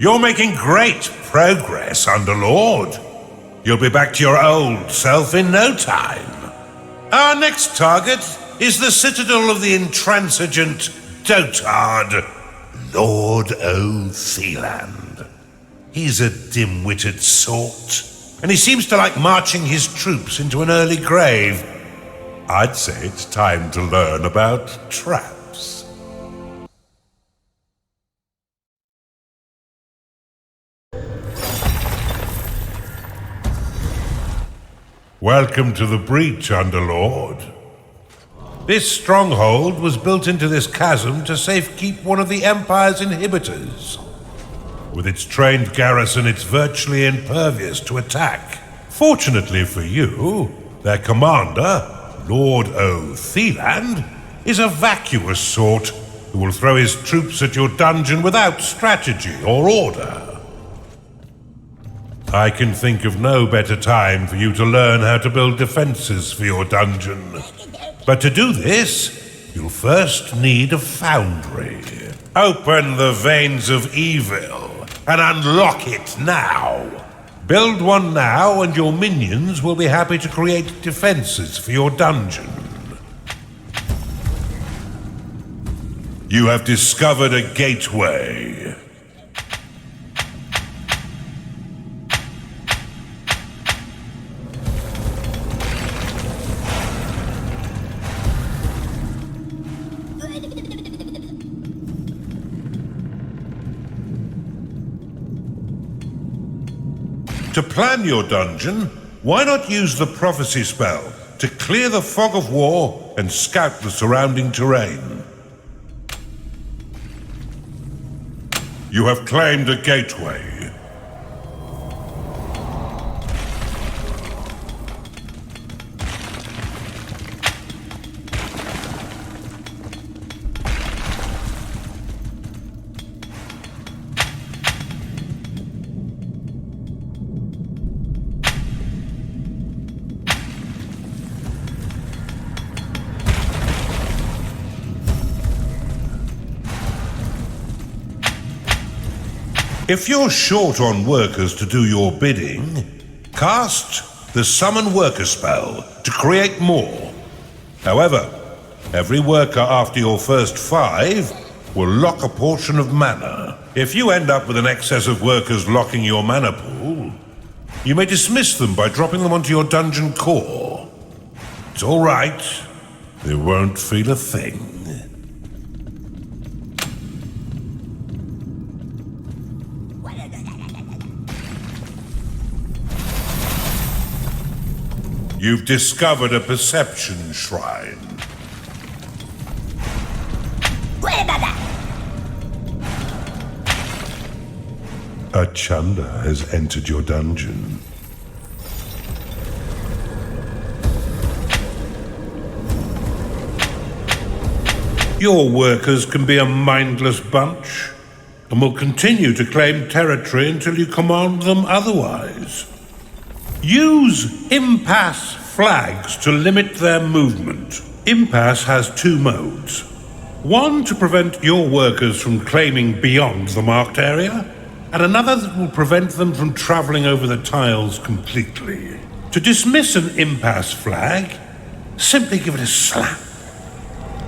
You're making great progress, Underlord. You'll be back to your old self in no time. Our next target is the citadel of the intransigent dotard, Lord O'Theland. He's a dim-witted sort, and he seems to like marching his troops into an early grave. I'd say it's time to learn about traps. Welcome to the breach, Underlord. This stronghold was built into this chasm to safekeep one of the Empire's inhibitors. With its trained garrison, it's virtually impervious to attack. Fortunately for you, their commander, Lord O'Theland, is a vacuous sort who will throw his troops at your dungeon without strategy or order. I can think of no better time for you to learn how to build defenses for your dungeon. But to do this, you'll first need a foundry. Open the veins of evil and unlock it now. Build one now and your minions will be happy to create defenses for your dungeon. You have discovered a gateway. To plan your dungeon, why not use the prophecy spell to clear the fog of war and scout the surrounding terrain? You have claimed a gateway. If you're short on workers to do your bidding, cast the Summon Worker spell to create more. However, every worker after your first 5 will lock a portion of mana. If you end up with an excess of workers locking your mana pool, you may dismiss them by dropping them onto your dungeon core. It's all right. They won't feel a thing. You've discovered a perception shrine. A Chanda has entered your dungeon. Your workers can be a mindless bunch, and will continue to claim territory until you command them otherwise. Use Impasse flags to limit their movement. Impasse has 2 modes. One to prevent your workers from claiming beyond the marked area, and another that will prevent them from traveling over the tiles completely. To dismiss an Impasse flag, simply give it a slap.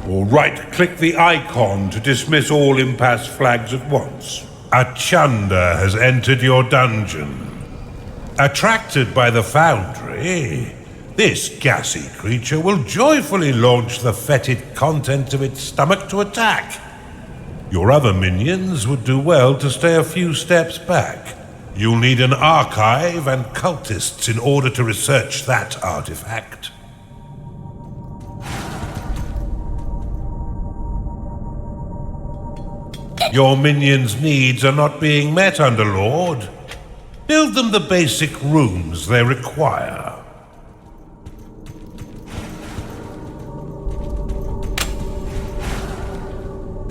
Or right-click the icon to dismiss all Impasse flags at once. A Chanda has entered your dungeon. Attracted by the foundry, this gassy creature will joyfully launch the fetid contents of its stomach to attack. Your other minions would do well to stay a few steps back. You'll need an archive and cultists in order to research that artifact. Your minions' needs are not being met, Underlord. Build them the basic rooms they require.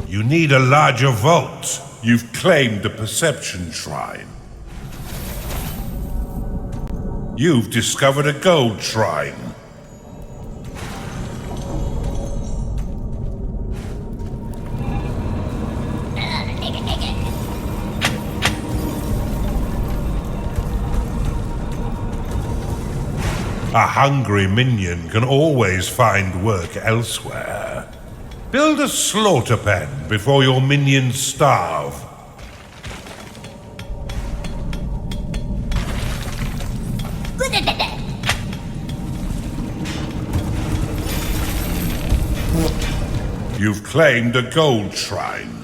You need a larger vault. You've claimed a perception shrine. You've discovered a gold shrine. A hungry minion can always find work elsewhere. Build a slaughter pen before your minions starve. You've claimed a gold shrine.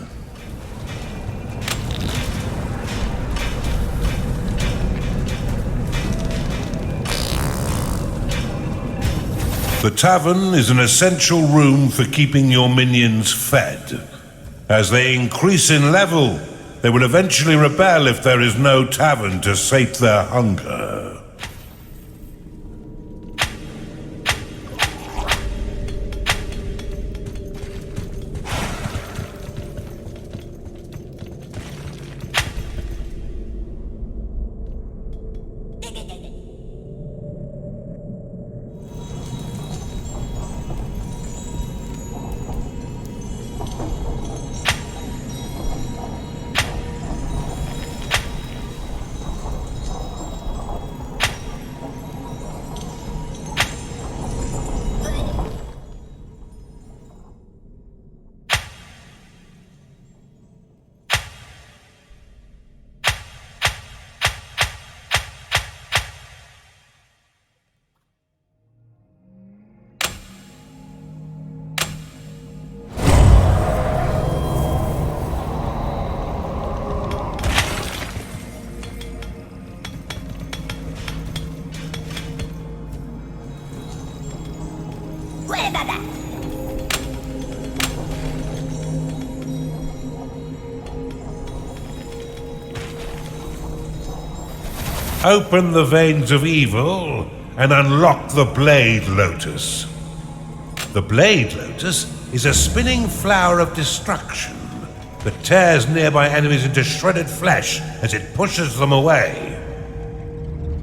The tavern is an essential room for keeping your minions fed. As they increase in level, they will eventually rebel if there is no tavern to sate their hunger. Open the veins of evil and unlock the Blade Lotus. The Blade Lotus is a spinning flower of destruction that tears nearby enemies into shredded flesh as it pushes them away.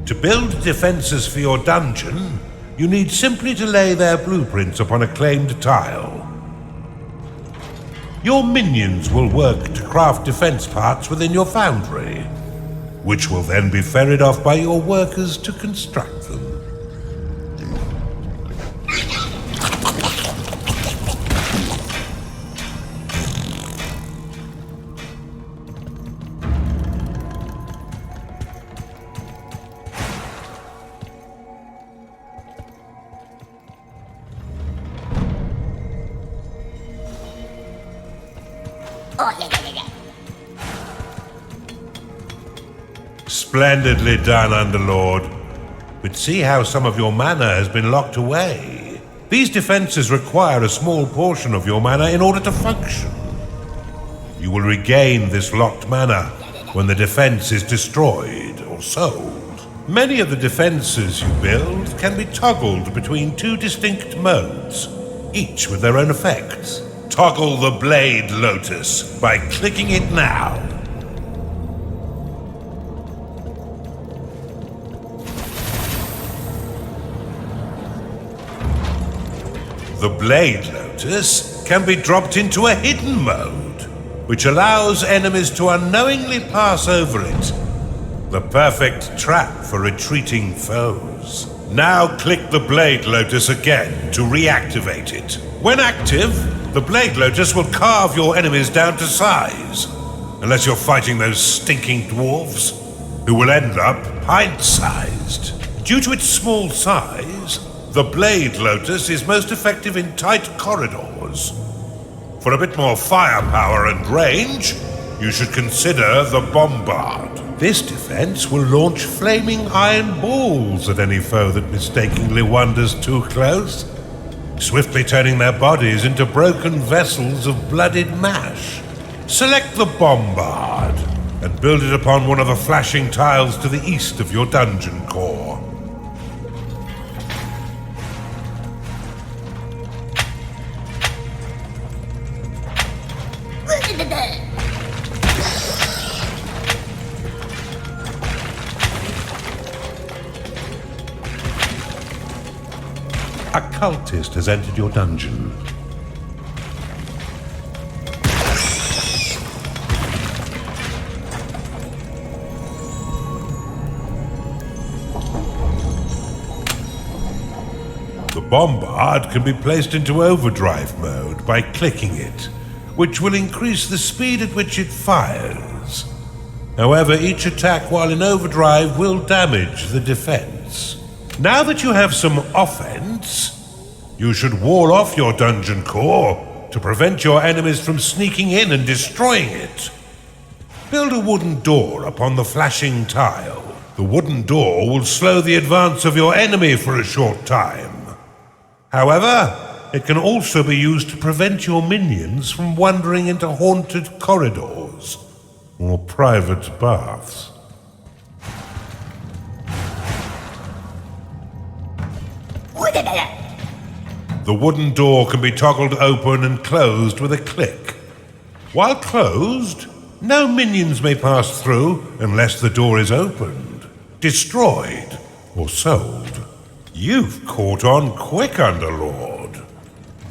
To build defenses for your dungeon, you need simply to lay their blueprints upon a claimed tile. Your minions will work to craft defense parts within your foundry, which will then be ferried off by your workers to construct them. Splendidly done, Underlord. But see how some of your mana has been locked away. These defenses require a small portion of your mana in order to function. You will regain this locked mana when the defense is destroyed or sold. Many of the defenses you build can be toggled between two distinct modes, each with their own effects. Toggle the Blade Lotus by clicking it now. The Blade Lotus can be dropped into a hidden mode, which allows enemies to unknowingly pass over it. The perfect trap for retreating foes. Now click the Blade Lotus again to reactivate it. When active, the Blade Lotus will carve your enemies down to size, unless you're fighting those stinking dwarves, who will end up pint-sized. Due to its small size, the Blade Lotus is most effective in tight corridors. For a bit more firepower and range, you should consider the Bombard. This defense will launch flaming iron balls at any foe that mistakenly wanders too close, swiftly turning their bodies into broken vessels of blooded mash. Select the Bombard and build it upon one of the flashing tiles to the east of your dungeon core. A cultist has entered your dungeon. Bombard can be placed into overdrive mode by clicking it, which will increase the speed at which it fires. However, each attack while in overdrive will damage the defense. Now that you have some offense, you should wall off your dungeon core to prevent your enemies from sneaking in and destroying it. Build a wooden door upon the flashing tile. The wooden door will slow the advance of your enemy for a short time. However, it can also be used to prevent your minions from wandering into haunted corridors or private baths. The wooden door can be toggled open and closed with a click. While closed, no minions may pass through unless the door is opened, destroyed, or sold. You've caught on quick, Underlord.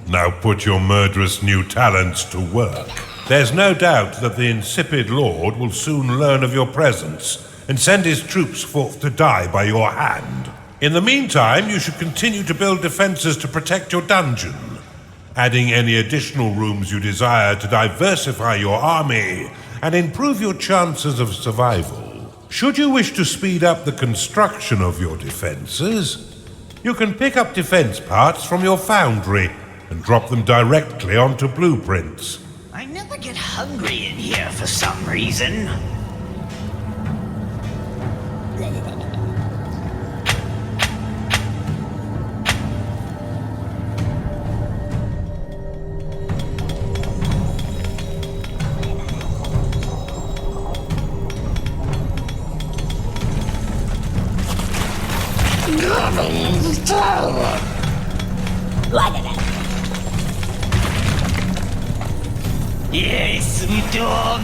Now put your murderous new talents to work. There's no doubt that the insipid Lord will soon learn of your presence and send his troops forth to die by your hand. In the meantime, you should continue to build defenses to protect your dungeon, adding any additional rooms you desire to diversify your army and improve your chances of survival. Should you wish to speed up the construction of your defenses, you can pick up defense parts from your foundry and drop them directly onto blueprints. I never get hungry in here for some reason. Yes, we dog.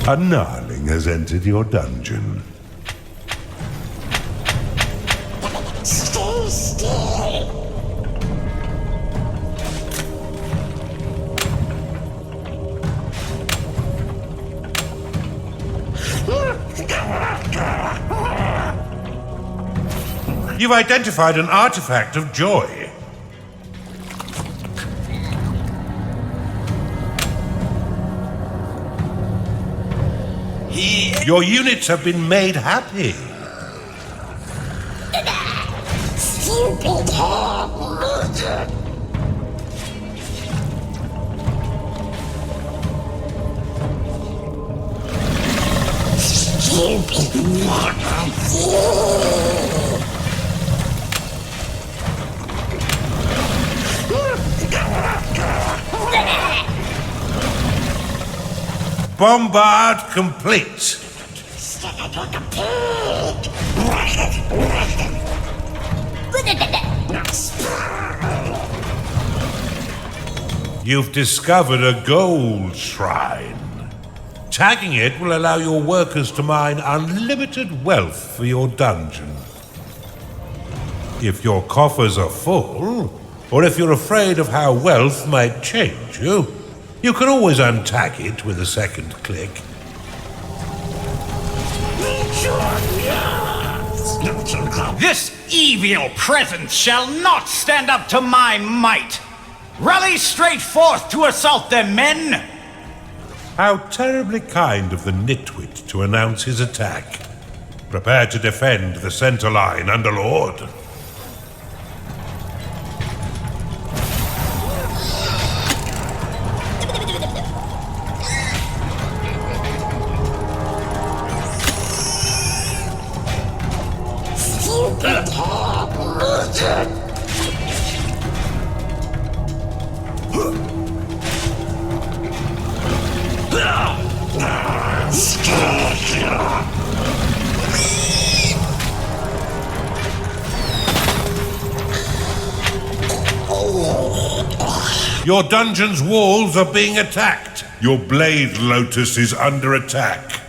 A gnarling has entered your dungeon. Stay still. You've identified an artifact of joy. Your units have been made happy. Stupid head. Bombard complete. You've discovered a gold shrine. Tagging it will allow your workers to mine unlimited wealth for your dungeon. If your coffers are full, or if you're afraid of how wealth might change you, you can always untag it with a second click. This evil presence shall not stand up to my might. Rally straight forth to assault them, men! How terribly kind of the nitwit to announce his attack. Prepare to defend the center line, Underlord. Stupid head. Your dungeon's walls are being attacked. Your blade lotus is under attack.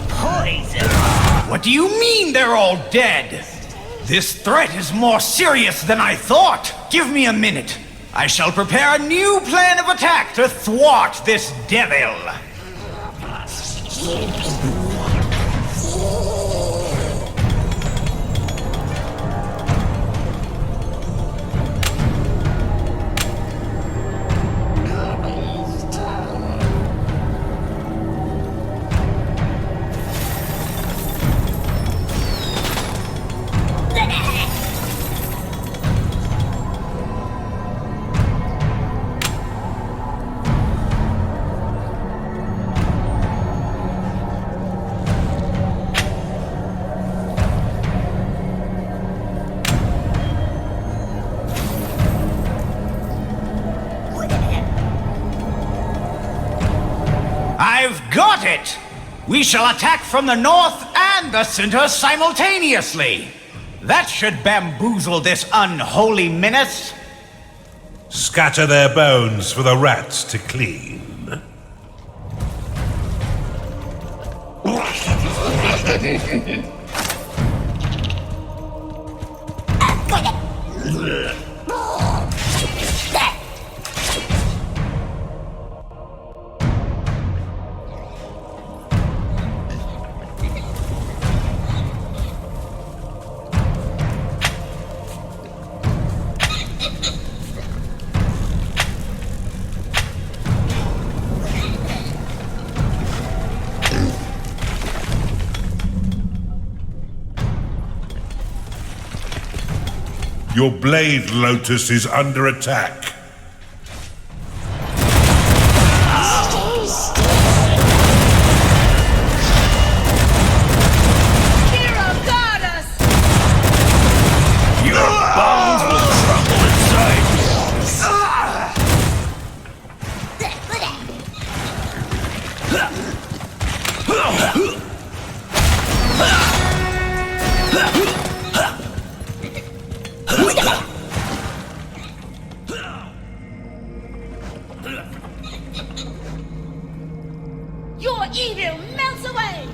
Poison? What do you mean they're all dead? This threat is more serious than I thought. Give me a minute. I shall prepare a new plan of attack to thwart this devil. I've got it! We shall attack from the north and the center simultaneously. That should bamboozle this unholy menace. Scatter their bones for the rats to clean. Your blade, Lotus, is under attack. Hero goddess! Your bones will crumble inside you. Your evil melts away!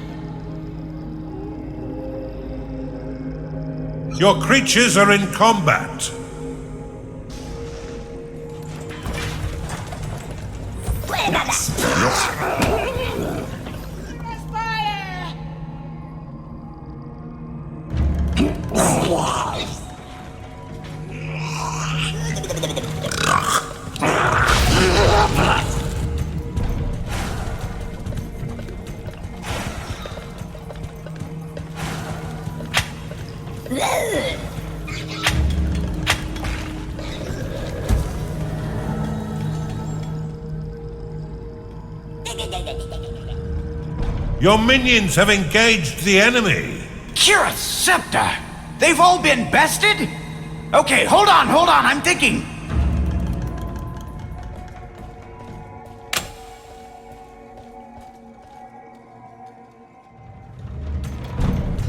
Your creatures are in combat. Fire! Your minions have engaged the enemy. Kira's scepter! They've all been bested? Okay, hold on, I'm thinking.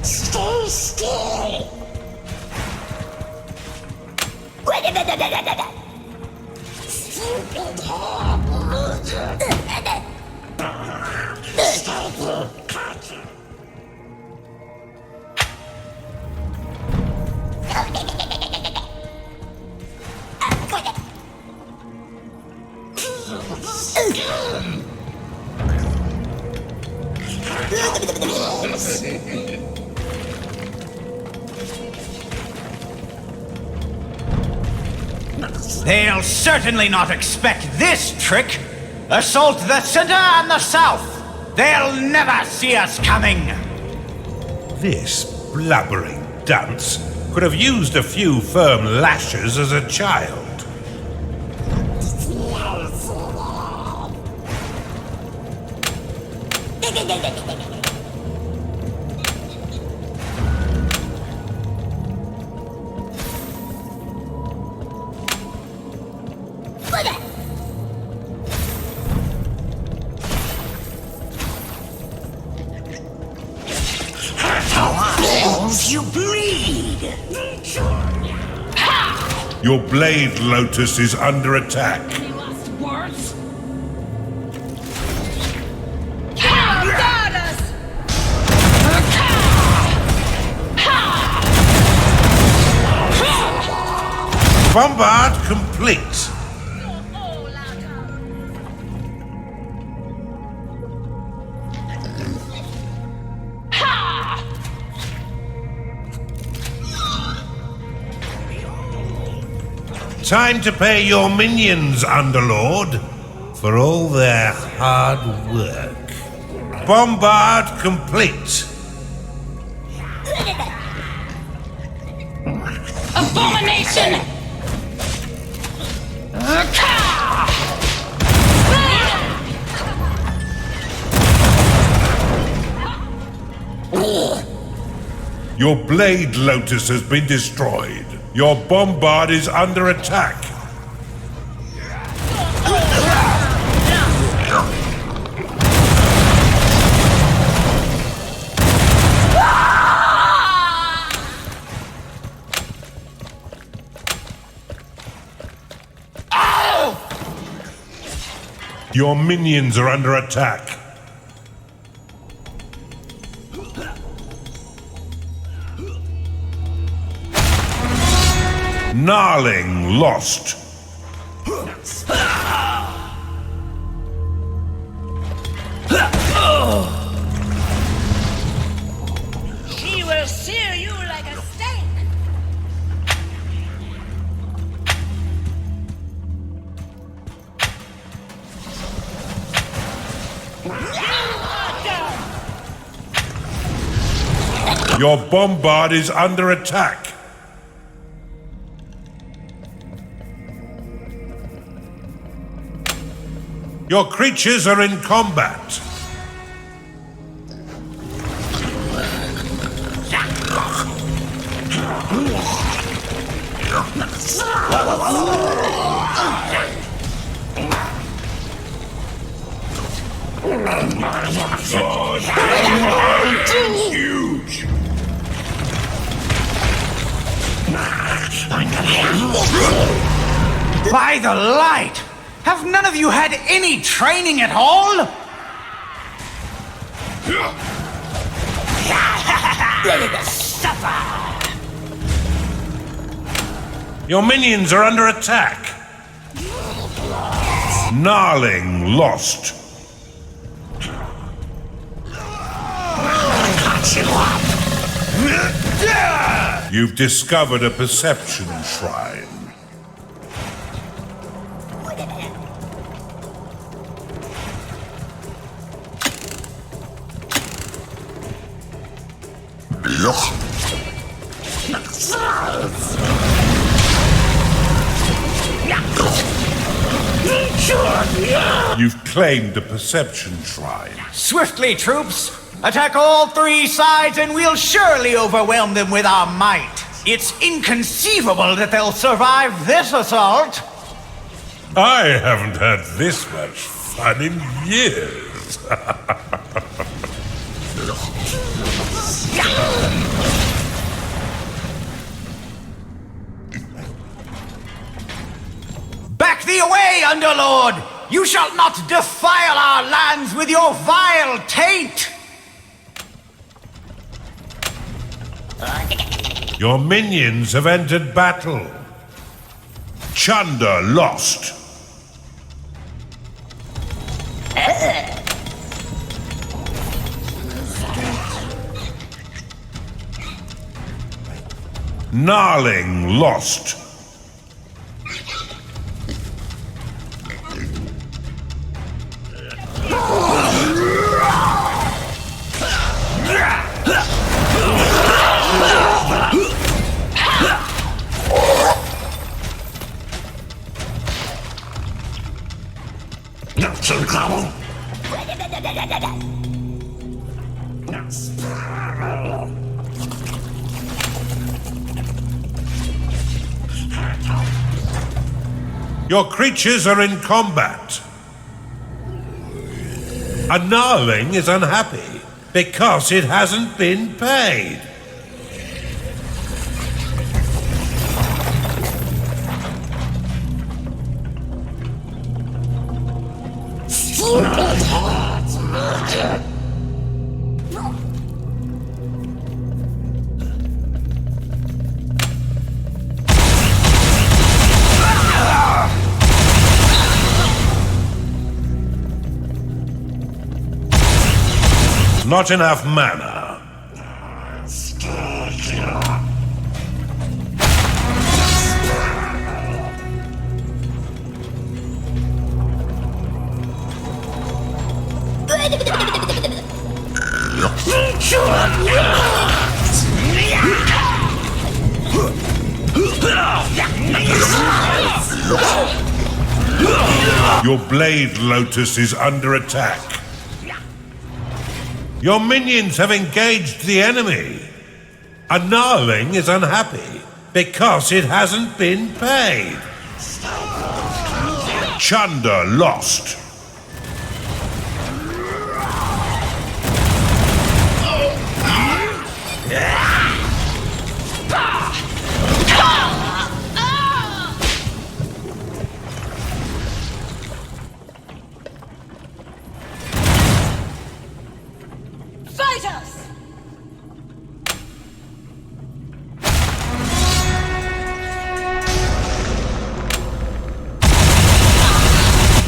Stay still. Stupid head. Stupid cat. They'll certainly not expect this trick. Assault the center and the south. They'll never see us coming. This blubbering dunce could have used a few firm lashes as a child. You bleed. Your blade, Lotus, is under attack. Any last words? Hero goddess! Bombard complete. You're all out of. Ha! Time to pay your minions, Underlord, for all their hard work. Bombard complete. Abomination! Your blade lotus has been destroyed. Your bombard is under attack. Your minions are under attack. Gnarling lost. He will sear you like a steak. You are done. Your bombard is under attack. Your creatures are in combat. Huge. By the light! Have none of you had any training at all? Your minions are under attack. Gnarling lost. You've discovered a perception shrine. You've claimed a perception shrine. Swiftly, troops! Attack all three sides and we'll surely overwhelm them with our might. It's inconceivable that they'll survive this assault. I haven't had this much fun in years. Back thee away, Underlord! You shall not defile our lands with your vile taint! Your minions have entered battle. Chunder lost. Gnarling lost. Your creatures are in combat. A gnarling is unhappy because it hasn't been paid. Not enough mana. Your Blade Lotus is under attack. Your minions have engaged the enemy. A Gnarling is unhappy because it hasn't been paid. Chunder lost. Fight us!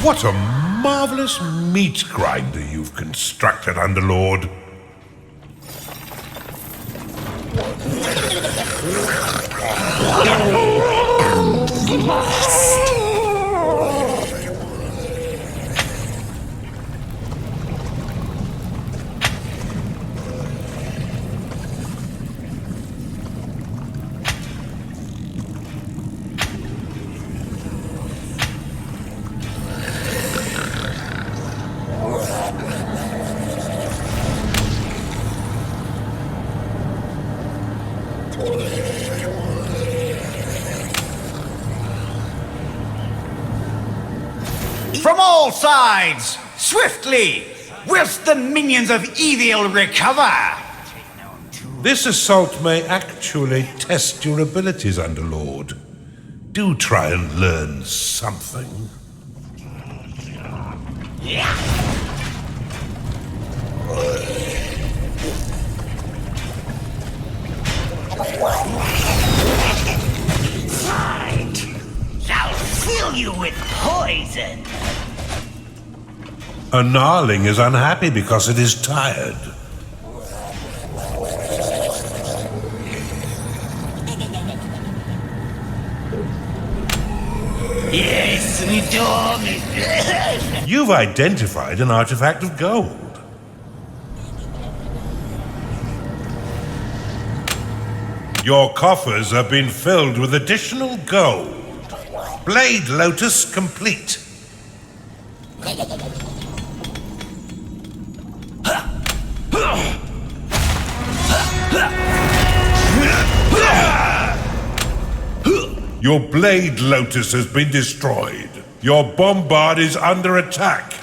What a marvelous meat grinder you've constructed, Underlord. From all sides, swiftly, whilst the minions of evil recover. This assault may actually test your abilities, Underlord. Do try and learn something. Fight! I'll fill you with poison! A Gnarling is unhappy because it is tired. Yes, we dog. You've identified an artifact of gold. Your coffers have been filled with additional gold. Blade Lotus complete. Your Blade Lotus has been destroyed. Your Bombard is under attack.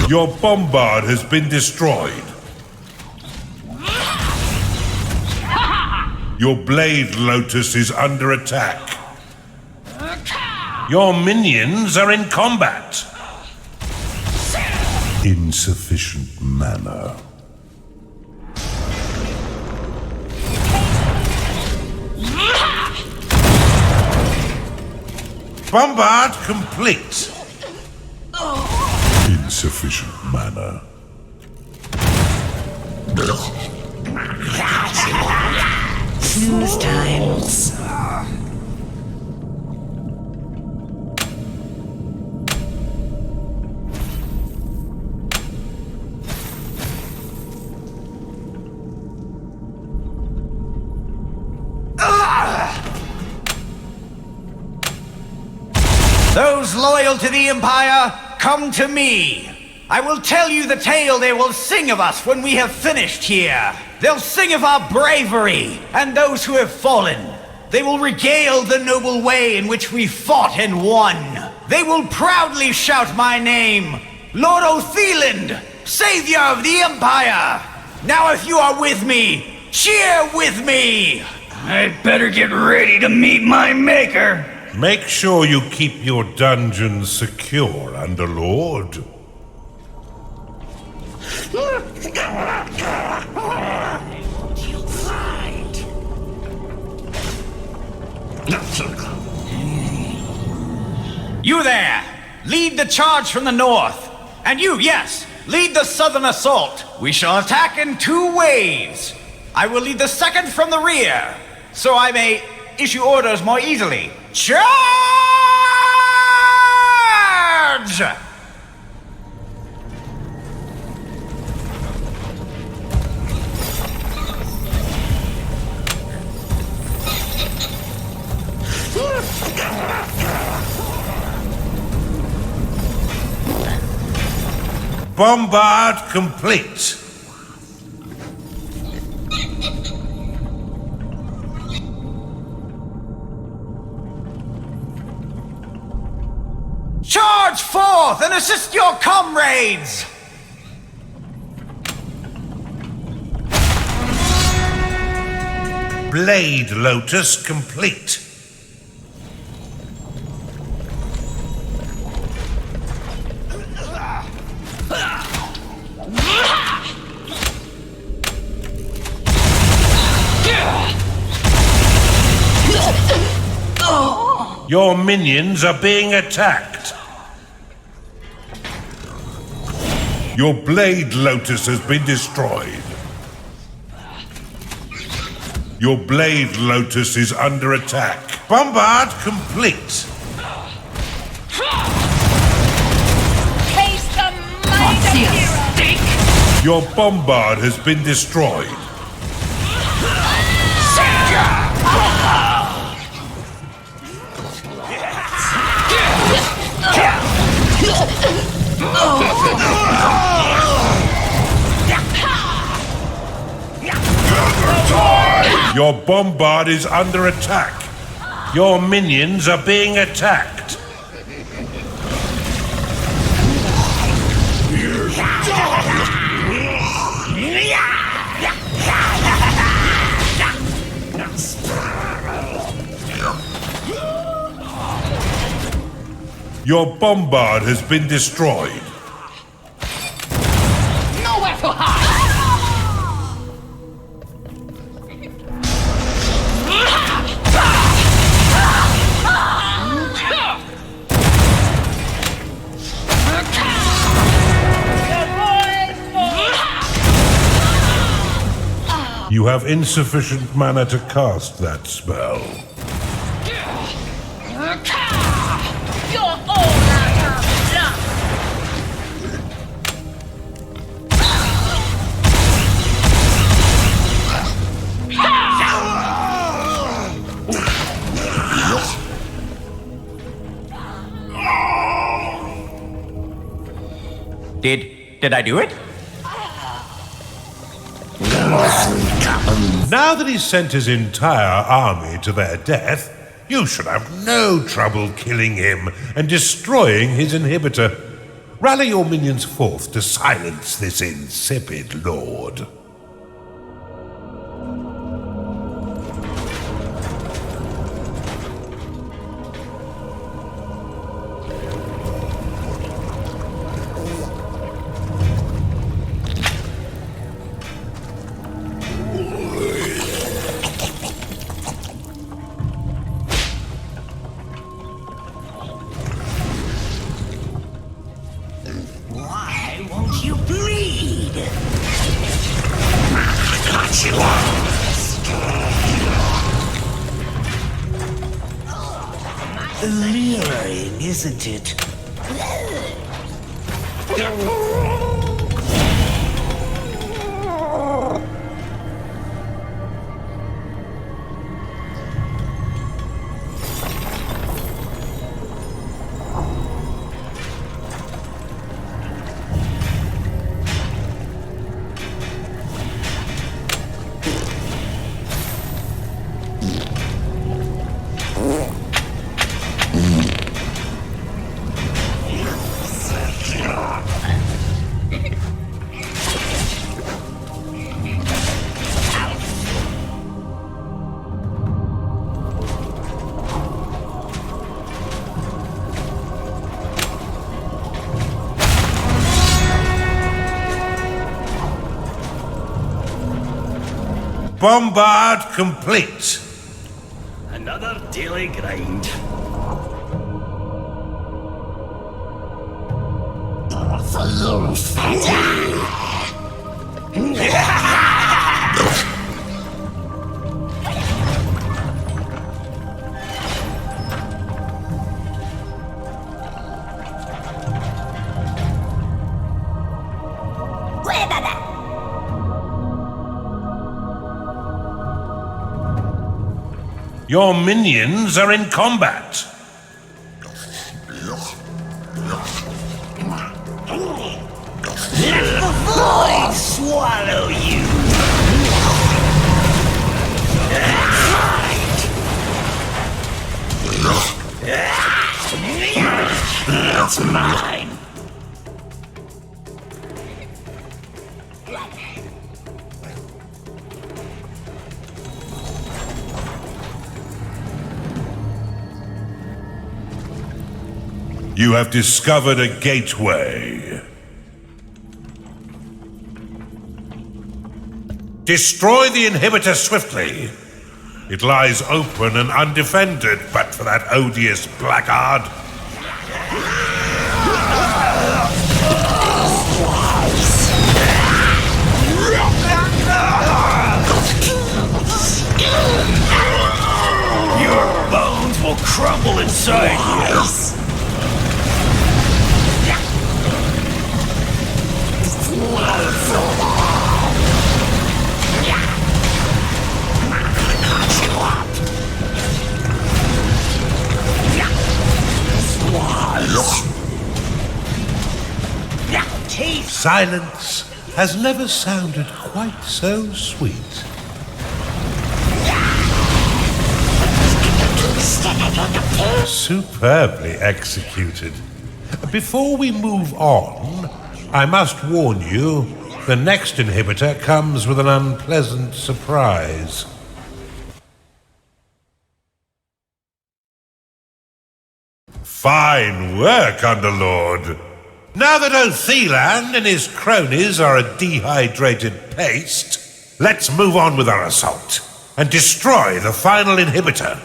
Your Bombard has been destroyed. Your Blade Lotus is under attack. Your minions are in combat. Insufficient mana. Bombard complete. Insufficient mana. Snooze times. Those loyal to the Empire, come to me. I will tell you the tale they will sing of us when we have finished here. They'll sing of our bravery and those who have fallen. They will regale the noble way in which we fought and won. They will proudly shout my name, Lord Otheland, Savior of the Empire. Now if you are with me, cheer with me. I'd better get ready to meet my maker. Make sure you keep your dungeons secure, Underlord. You fight! You there! Lead the charge from the north. And you, yes, lead the southern assault. We shall attack in 2 waves. I will lead the second from the rear, so I may issue orders more easily. Charge! Bombard complete. Charge forth and assist your comrades! Blade Lotus complete. Your minions are being attacked. Your Blade Lotus has been destroyed. Your Blade Lotus is under attack. Bombard complete. Taste the might of heroes! Your Bombard has been destroyed. Your Bombard is under attack. Your minions are being attacked. Your Bombard has been destroyed. Nowhere to hide! You have insufficient mana to cast that spell. You're all out of luck! Did I do it? Now that he's sent his entire army to their death, you should have no trouble killing him and destroying his inhibitor. Rally your minions forth to silence this insipid lord. Why won't you bleed? Got you alluring, isn't it? Bombard complete. Another daily grind. Your minions are in combat. Let the void swallow you! It's mine! You have discovered a gateway. Destroy the inhibitor swiftly. It lies open and undefended, but for that odious blackguard. Your bones will crumble inside you. Silence has never sounded quite so sweet. Superbly executed. Before we move on, I must warn you, the next inhibitor comes with an unpleasant surprise. Fine work, Underlord. Now that Othilan and his cronies are a dehydrated paste, let's move on with our assault and destroy the final inhibitor.